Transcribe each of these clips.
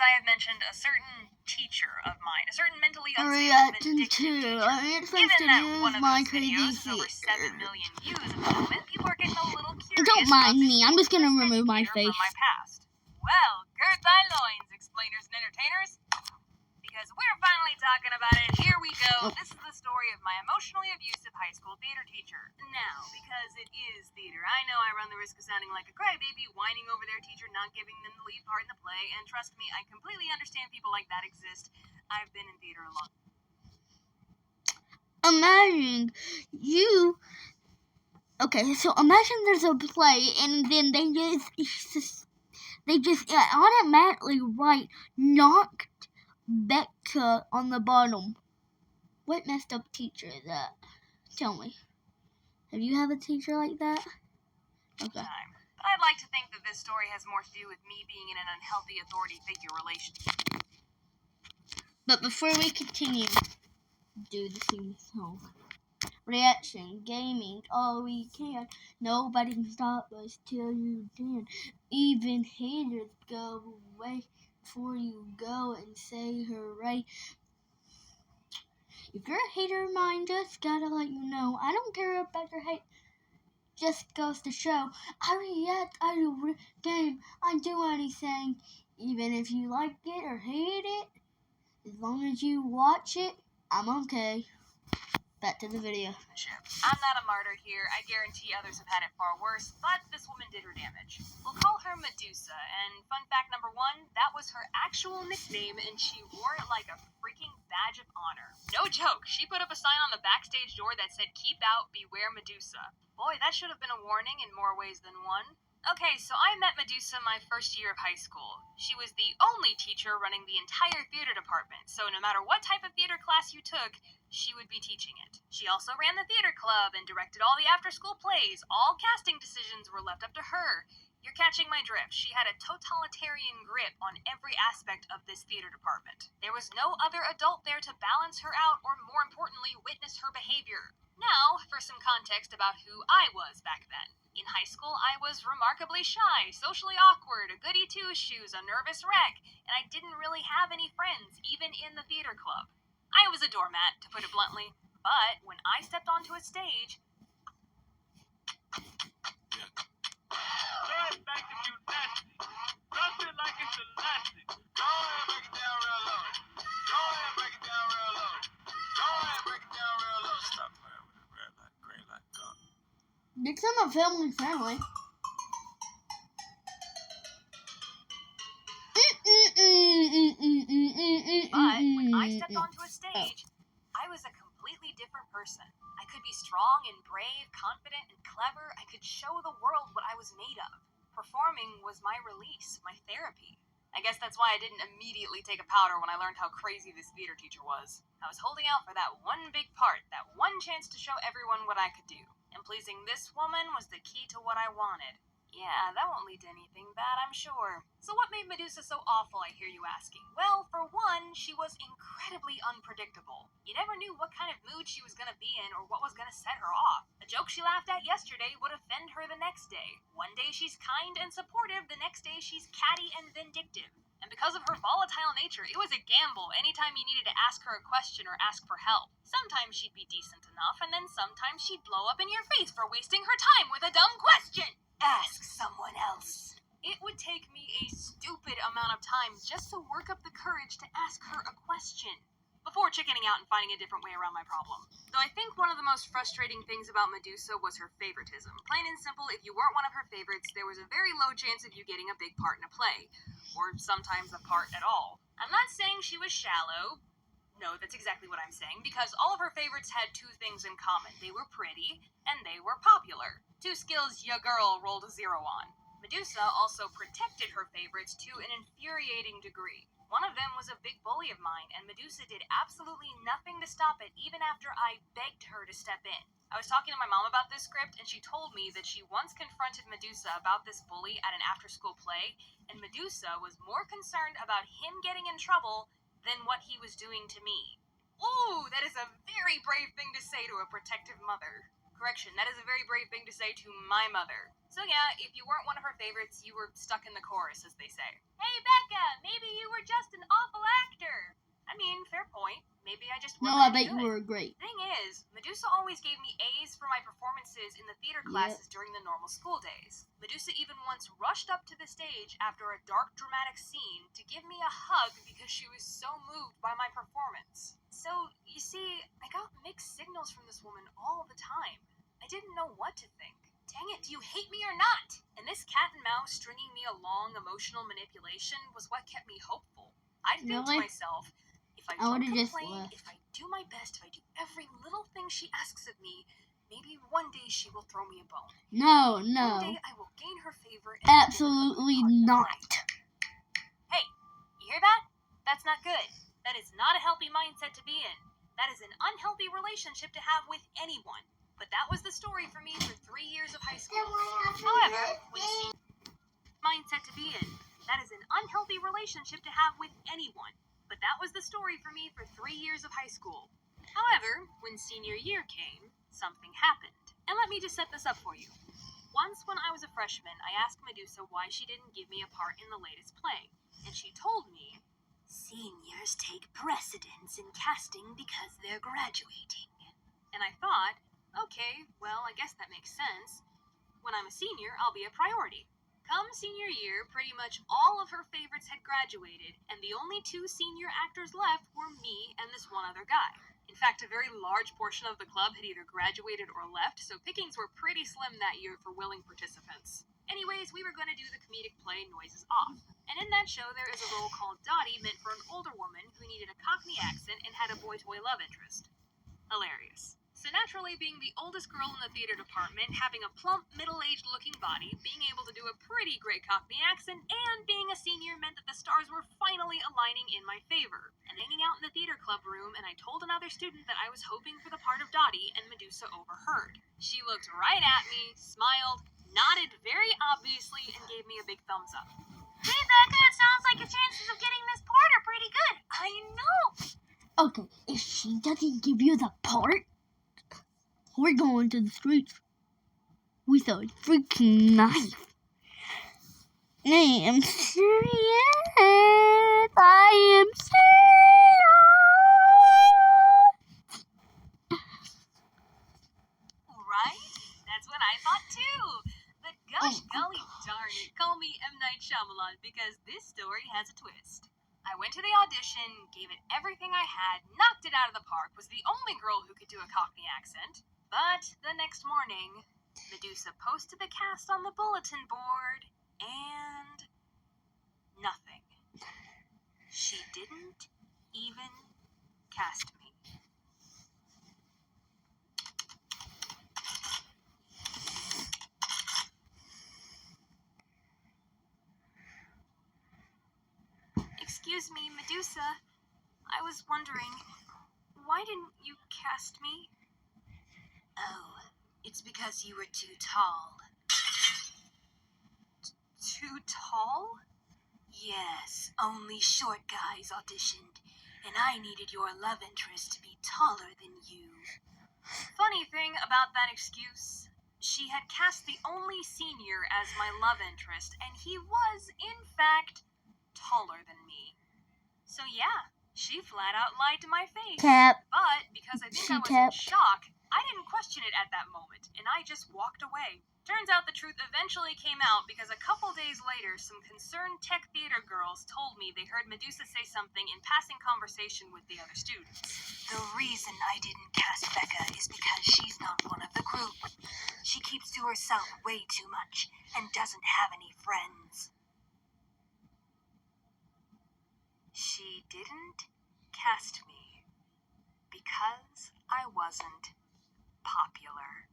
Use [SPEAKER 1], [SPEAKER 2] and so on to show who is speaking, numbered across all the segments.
[SPEAKER 1] I have mentioned a certain teacher of mine, a certain mentally unstable,
[SPEAKER 2] Reaction
[SPEAKER 1] vindictive
[SPEAKER 2] 2.
[SPEAKER 1] teacher.
[SPEAKER 2] I'm supposed
[SPEAKER 1] Given
[SPEAKER 2] to
[SPEAKER 1] that
[SPEAKER 2] use
[SPEAKER 1] one of
[SPEAKER 2] my
[SPEAKER 1] those
[SPEAKER 2] crazy
[SPEAKER 1] videos has over
[SPEAKER 2] fear.
[SPEAKER 1] 7 million views at the moment, people are getting a little curious.
[SPEAKER 2] Don't mind me. I'm just gonna remove my
[SPEAKER 1] educator
[SPEAKER 2] face.
[SPEAKER 1] from my past. Well, gird thy loins, explainers and entertainers. Because we're finally talking about it. Here we go. This is the story of my emotionally abusive high school theater teacher. Now, because it is theater, I know I run the risk of sounding like a crybaby, whining over their teacher not giving them the lead part in the play, and trust me, I completely understand people like that exist. I've been in theater a lot.
[SPEAKER 2] Imagine you. Okay, so imagine there's a play and then they just automatically write knocked Becca on the bottom. What messed up teacher is that? Tell me. Have you had a teacher like that? Okay.
[SPEAKER 1] But I'd like to think that this story has more to do with me being in an unhealthy authority figure relationship.
[SPEAKER 2] But before we continue, do the theme song. Reaction, gaming, all we can. Nobody can stop us till you can. Even haters go away before you go and say hooray. If you're a hater of mine, just gotta let you know. I don't care about your hate. Just goes to show. I react, I do game, I do anything. Even if you like it or hate it, as long as you watch it, I'm okay. Back to the video.
[SPEAKER 1] I'm not a martyr here. I guarantee others have had it far worse, but this woman did her damage. We'll call her Medusa, and fun fact number 1, that was her actual nickname, and she wore it like a freaking badge of honor. No joke, she put up a sign on the backstage door that said, "Keep out, beware Medusa." Boy, that should have been a warning in more ways than one. Okay, so I met Medusa my first year of high school. She was the only teacher running the entire theater department, so no matter what type of theater class you took, she would be teaching it. She also ran the theater club and directed all the after-school plays. All casting decisions were left up to her. You're catching my drift. She had a totalitarian grip on every aspect of this theater department. There was no other adult there to balance her out or, more importantly, witness her behavior. Now, for some context about who I was back then. In high school, I was remarkably shy, socially awkward, a goody two-shoes, a nervous wreck, and I didn't really have any friends, even in the theater club. I was a doormat, to put it bluntly, but when I stepped onto a stage...
[SPEAKER 2] Next time I'm filming family.
[SPEAKER 1] But when I stepped onto a stage, I was a completely different person. I could be strong and brave, confident and clever. I could show the world what I was made of. Performing was my release, my therapy. I guess that's why I didn't immediately take a powder when I learned how crazy this theater teacher was. I was holding out for that one big part, that one chance to show everyone what I could do. And pleasing this woman was the key to what I wanted. Yeah, that won't lead to anything bad, I'm sure. So what made Medusa so awful, I hear you asking? Well, for one, she was incredibly unpredictable. You never knew what kind of mood she was gonna be in or what was gonna set her off. A joke she laughed at yesterday would offend her the next day. One day she's kind and supportive, the next day she's catty and vindictive. And because of her volatile nature, it was a gamble anytime you needed to ask her a question or ask for help. Sometimes she'd be decent enough, and then sometimes she'd blow up in your face for wasting her time with a dumb question. Ask someone else. It would take me a stupid amount of time just to work up the courage to ask her a question before chickening out and finding a different way around my problem. Though I think one of the most frustrating things about Medusa was her favoritism. Plain and simple, if you weren't one of her favorites, there was a very low chance of you getting a big part in a play, or sometimes a part at all. I'm not saying she was shallow. No, that's exactly what I'm saying, because all of her favorites had two things in common. They were pretty, and they were popular. Two skills ya girl rolled a 0 on. Medusa also protected her favorites to an infuriating degree. One of them was a big bully of mine, and Medusa did absolutely nothing to stop it, even after I begged her to step in. I was talking to my mom about this script, and she told me that she once confronted Medusa about this bully at an after-school play, and Medusa was more concerned about him getting in trouble than what he was doing to me. Ooh, that is a very brave thing to say to a protective mother. Correction, that is a very brave thing to say to my mother. So yeah, if you weren't one of her favorites, you were stuck in the chorus, as they say. Hey, Becca, maybe you were just an awful actor. I mean, fair point. Maybe I just
[SPEAKER 2] No,
[SPEAKER 1] wasn't
[SPEAKER 2] I bet
[SPEAKER 1] good.
[SPEAKER 2] you were great.
[SPEAKER 1] Thing is, Medusa always gave me A's for my performances in the theater classes during the normal school days. Medusa even once rushed up to the stage after a dark, dramatic scene to give me a hug because she was so moved by my performance. So, you see, I got mixed signals from this woman all the time. I didn't know what to think. Dang it, do you hate me or not? And this cat and mouse stringing me along emotional manipulation was what kept me hopeful. I'd think to myself, if I don't complain, if I do my best, if I do every little thing she asks of me, maybe one day she will throw me a bone.
[SPEAKER 2] No.
[SPEAKER 1] One day I will gain her favor. And
[SPEAKER 2] Absolutely not.
[SPEAKER 1] Hey, you hear that? That's not good. That is not a healthy mindset to be in. That is an unhealthy relationship to have with anyone. But that was the story for me for 3 years of high school. However, mindset to be in. That is an unhealthy relationship to have with anyone. But that was the story for me for 3 years of high school. However, when senior year came, something happened. And let me just set this up for you. Once when I was a freshman, I asked Medusa why she didn't give me a part in the latest play. And she told me, seniors take precedence in casting because they're graduating. And I thought, okay, well, I guess that makes sense. When I'm a senior, I'll be a priority. Come senior year, pretty much all of her favorites had graduated, and the only 2 senior actors left were me and this one other guy. In fact, a very large portion of the club had either graduated or left, so pickings were pretty slim that year for willing participants. Anyways, we were going to do the comedic play Noises Off. And in that show, there is a role called Dottie meant for an older woman who needed a Cockney accent and had a boy-toy love interest. Hilarious. So naturally, being the oldest girl in the theater department, having a plump, middle-aged looking body, being able to do a pretty great Cockney accent, and being a senior meant that the stars were finally aligning in my favor. And hanging out in the theater club room, and I told another student that I was hoping for the part of Dottie, and Medusa overheard. She looked right at me, smiled, nodded very obviously, and gave me a big thumbs up. Hey, Becca, it sounds like your chances of getting this part are pretty good. I know.
[SPEAKER 2] Okay, if she doesn't give you the part, we're going to the streets with a freaking knife. I am serious. I am serious.
[SPEAKER 1] Right? That's what I thought too. But gosh golly darn it, call me M. Night Shyamalan because this story has a twist. I went to the audition, gave it everything I had, knocked it out of the park, was the only girl who could do a Cockney accent. But the next morning, Medusa posted the cast on the bulletin board, and nothing. She didn't even cast me. Excuse me, Medusa. I was wondering, why didn't you cast me? Oh, it's because you were too tall. Too tall? Yes, only short guys auditioned, and I needed your love interest to be taller than you. Funny thing about that excuse, she had cast the only senior as my love interest, and he was, in fact, taller than me. So yeah, she flat out lied to my face. But because I think I was in shock, I didn't question it at that moment, and I just walked away. Turns out the truth eventually came out because a couple days later, some concerned tech theater girls told me they heard Medusa say something in passing conversation with the other students. The reason I didn't cast Becca is because she's not one of the group. She keeps to herself way too much and doesn't have any friends. She didn't cast me because I wasn't popular.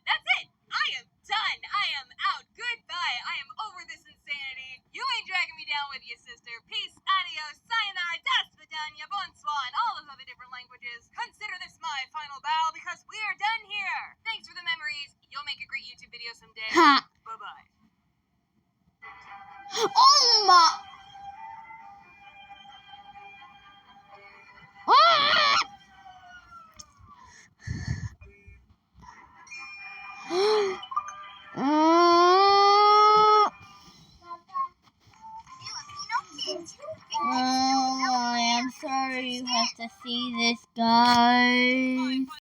[SPEAKER 1] That's it! I am done! I am out! Goodbye! I am over this insanity! You ain't dragging me down with you, sister! Peace, adios, sayonara, das vidanya, bonsoir, and all those other different languages. Consider this my final bow because we're done here! Thanks for the memories! You'll you someday.
[SPEAKER 2] Ha!
[SPEAKER 1] Bye-bye.
[SPEAKER 2] Oh my! Oh, I am sorry you have to see this, guys.